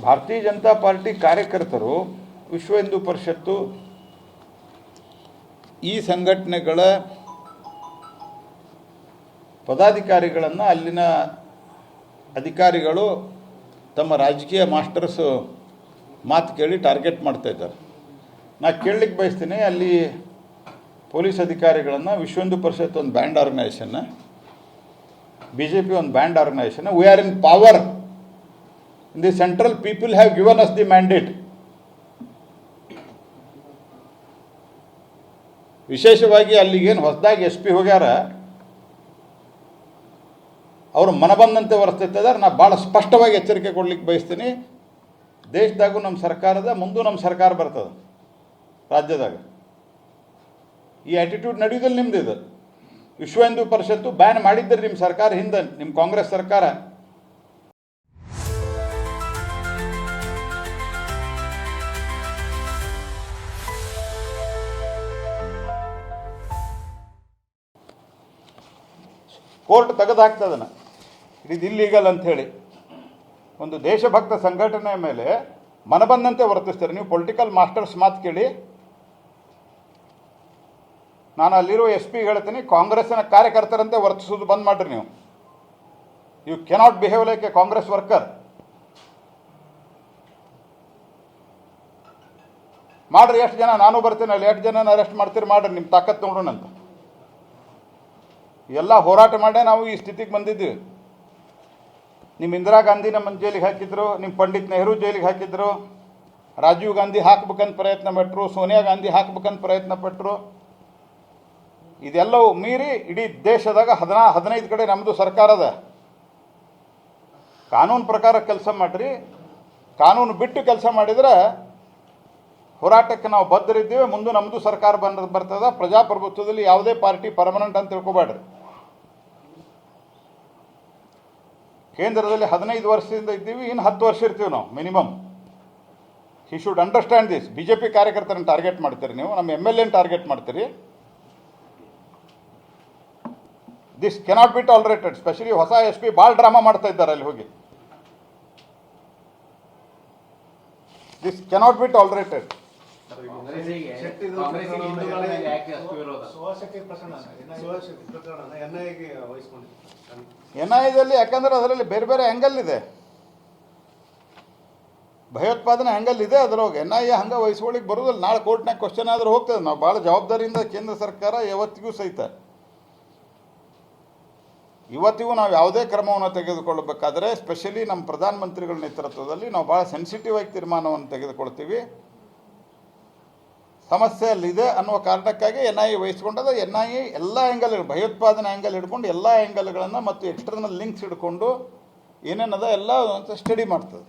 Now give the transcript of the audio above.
ಭಾರತೀಯ ಜನತಾ ಪಾರ್ಟಿ ಕಾರ್ಯಕರ್ತರು ವಿಶ್ವ ಹಿಂದೂ ಪರಿಷತ್ತು ಈ ಸಂಘಟನೆಗಳ ಪದಾಧಿಕಾರಿಗಳನ್ನು ಅಲ್ಲಿನ ಅಧಿಕಾರಿಗಳು ತಮ್ಮ ರಾಜಕೀಯ ಮಾಸ್ಟರ್ಸ್ ಮಾತು ಕೇಳಿ ಟಾರ್ಗೆಟ್ ಮಾಡ್ತಾ ಇದ್ದಾರೆ. ನಾನು ಕೇಳಲಿಕ್ಕೆ ಬಯಸ್ತೀನಿ, ಅಲ್ಲಿ ಪೊಲೀಸ್ ಅಧಿಕಾರಿಗಳನ್ನು ವಿಶ್ವ ಹಿಂದೂ ಪರಿಷತ್ ಒಂದು ಬ್ಯಾಂಡ್ ಆರ್ಗನೈಸೇಷನ್, BJP ಒಂದು band organisation, we are in power in the central, people have given us the mandate. ವಿಶೇಷವಾಗಿ ಅಲ್ಲಿಗೇನು ಹೊಸದಾಗಿ SP ಹೋಗ್ಯಾರ, ಅವರು ಮನಬಂದಂತೆ ವರ್ತಿದ್ದಾರೆ. ನಾನು ಭಾಳ ಸ್ಪಷ್ಟವಾಗಿ ಎಚ್ಚರಿಕೆ ಕೊಡ್ಲಿಕ್ಕೆ ಬಯಸ್ತೀನಿ. ದೇಶದಾಗೂ ನಮ್ಮ ಸರ್ಕಾರದ ಮುಂದೂ ನಮ್ಮ ಸರ್ಕಾರ ಬರ್ತದೆ ರಾಜ್ಯದಾಗ. ಈ ಆ್ಯಟಿಟ್ಯೂಡ್ ನಡೆಯೋದಲ್ಲಿ ನಿಮ್ದು ಇದು. ವಿಶ್ವ ಹಿಂದೂ ಪರಿಷತ್ತು ಬ್ಯಾನ್ ಮಾಡಿದ್ದರೆ ನಿಮ್ಮ ಸರ್ಕಾರ ಹಿಂದೆ, ನಿಮ್ಮ ಕಾಂಗ್ರೆಸ್ ಸರ್ಕಾರ. ಕೋರ್ಟ್ ತೆಗೆದು ಹಾಕ್ತದನ್ನು, ಇದು ಇಲ್ಲೀಗಲ್ ಅಂಥೇಳಿ. ಒಂದು ದೇಶಭಕ್ತ ಸಂಘಟನೆ ಮೇಲೆ ಮನಬಂದಂತೆ ವರ್ತಿಸ್ತಾರೆ. ನೀವು ಪೊಲಿಟಿಕಲ್ ಮಾಸ್ಟರ್ಸ್ ಮಾತು ಕೇಳಿ. ನಾನು ಅಲ್ಲಿರೋ SP ಹೇಳ್ತೀನಿ, ಕಾಂಗ್ರೆಸ್ಸಿನ ಕಾರ್ಯಕರ್ತರಂತೆ ವರ್ತಿಸೋದು ಬಂದ್ ಮಾಡಿರಿ ನೀವು. You cannot behave like a Congress worker. ಮಾಡ್ರಿ, ಎಷ್ಟು ಜನ, ನಾನು ಬರ್ತೀನಿ ಅಲ್ಲಿ, ಎಷ್ಟು ಜನ ಅರೆಸ್ಟ್ ಮಾಡ್ತೀರಿ ಮಾಡ್ರಿ, ನಿಮ್ಮ ತಾಕತ್ತು ನೋಡೋಣ ಅಂತ. ಎಲ್ಲ ಹೋರಾಟ ಮಾಡೇ ನಾವು ಈ ಸ್ಥಿತಿಗೆ ಬಂದಿದ್ದೀವಿ. ನಿಮ್ಮ ಇಂದಿರಾ ಗಾಂಧಿ ನಮ್ಮನ್ನು ಜೈಲಿಗೆ ಹಾಕಿದ್ರು, ನಿಮ್ಮ ಪಂಡಿತ್ ನೆಹರು ಜೈಲಿಗೆ ಹಾಕಿದ್ರು, ರಾಜೀವ್ ಗಾಂಧಿ ಹಾಕ್ಬೇಕಂತ ಪ್ರಯತ್ನ ಪಟ್ಟರು, ಸೋನಿಯಾ ಗಾಂಧಿ ಹಾಕ್ಬೇಕಂತ ಪ್ರಯತ್ನ ಪಟ್ಟರು. ಇದೆಲ್ಲವೂ ಮೀರಿ ಇಡೀ ದೇಶದಾಗ 15 ಕಡೆ ನಮ್ಮದು ಸರ್ಕಾರದ ಕಾನೂನು ಪ್ರಕಾರ ಕೆಲಸ ಮಾಡಿರಿ. ಕಾನೂನು ಬಿಟ್ಟು ಕೆಲಸ ಮಾಡಿದರೆ ಹೋರಾಟಕ್ಕೆ ನಾವು ಬದ್ಧರಿದ್ದೀವಿ. ಮುಂದೆ ನಮ್ಮದು ಸರ್ಕಾರ ಬರ್ತದೆ. ಪ್ರಜಾಪ್ರಭುತ್ವದಲ್ಲಿ ಯಾವುದೇ ಪಾರ್ಟಿ ಪರ್ಮನೆಂಟ್ ಅಂತ ತಿಳ್ಕೊಬೇಡ್ರಿ. ಕೇಂದ್ರದಲ್ಲಿ 15 ವರ್ಷದಿಂದ ಇದ್ದೀವಿ, ಇನ್ನು 10 ವರ್ಷ ಇರ್ತೀವಿ ನಾವು minimum. He should understand this. BJP ಕಾರ್ಯಕರ್ತರನ್ನು ಟಾರ್ಗೆಟ್ ಮಾಡ್ತೀರಿ ನೀವು, ನಮ್ಮ MLA ಟಾರ್ಗೆಟ್ ಮಾಡ್ತೀರಿ. This cannot be tolerated. Specially ಹೊಸ SP ಭಾಳ ಡ್ರಾಮಾ ಮಾಡ್ತಾ ಇದ್ದಾರೆ ಅಲ್ಲಿ ಹೋಗಿ. This cannot be tolerated. NIAದಲ್ಲಿ ಯಾಕಂದ್ರೆ ಅದರಲ್ಲಿ ಬೇರೆ ಬೇರೆ ಆ್ಯಂಗಲ್ ಇದೆ, ಭಯೋತ್ಪಾದನೆ ಆ್ಯಂಗಲ್ ಇದೆ ಅದರೊಳಗೆ. NIA ಹಂಗೆ ವಹಿಸ್ಕೊಳ್ಳಿಕ್ಕೆ ಬರೋದಿಲ್ಲ. ನಾಳೆ ಕೋರ್ಟ್ನಾಗ ಕ್ವಶನ್ ಆದರೂ ಹೋಗ್ತದೆ. ನಾವು ಭಾಳ ಜವಾಬ್ದಾರಿಯಿಂದ ಕೇಂದ್ರ ಸರ್ಕಾರ ಯಾವತ್ತಿಗೂ ಸಹಿತ ಇವತ್ತಿಗೂ ನಾವು ಯಾವುದೇ ಕ್ರಮವನ್ನು ತೆಗೆದುಕೊಳ್ಳಬೇಕಾದ್ರೆ, ಸ್ಪೆಷಲಿ ನಮ್ಮ ಪ್ರಧಾನಮಂತ್ರಿಗಳ ನೇತೃತ್ವದಲ್ಲಿ ನಾವು ಭಾಳ ಸೆನ್ಸಿಟಿವ್ ಆಗಿ ತೀರ್ಮಾನವನ್ನು ತೆಗೆದುಕೊಳ್ತೀವಿ. ಸಮಸ್ಯೆ ಅಲ್ಲಿದೆ ಅನ್ನುವ ಕಾರಣಕ್ಕಾಗಿ NIA ವಹಿಸ್ಕೊಂಡದ. NIA ಎಲ್ಲ ಆ್ಯಂಗಲ್, ಭಯೋತ್ಪಾದನೆ ಆ್ಯಂಗಲ್ ಹಿಡ್ಕೊಂಡು ಎಲ್ಲ ಆ್ಯಂಗಲ್ಗಳನ್ನು ಮತ್ತು ಎಕ್ಸ್ಟರ್ನಲ್ ಲಿಂಕ್ಸ್ ಹಿಡ್ಕೊಂಡು ಏನೇನದ ಎಲ್ಲ ಸ್ಟಡಿ ಮಾಡ್ತದೆ.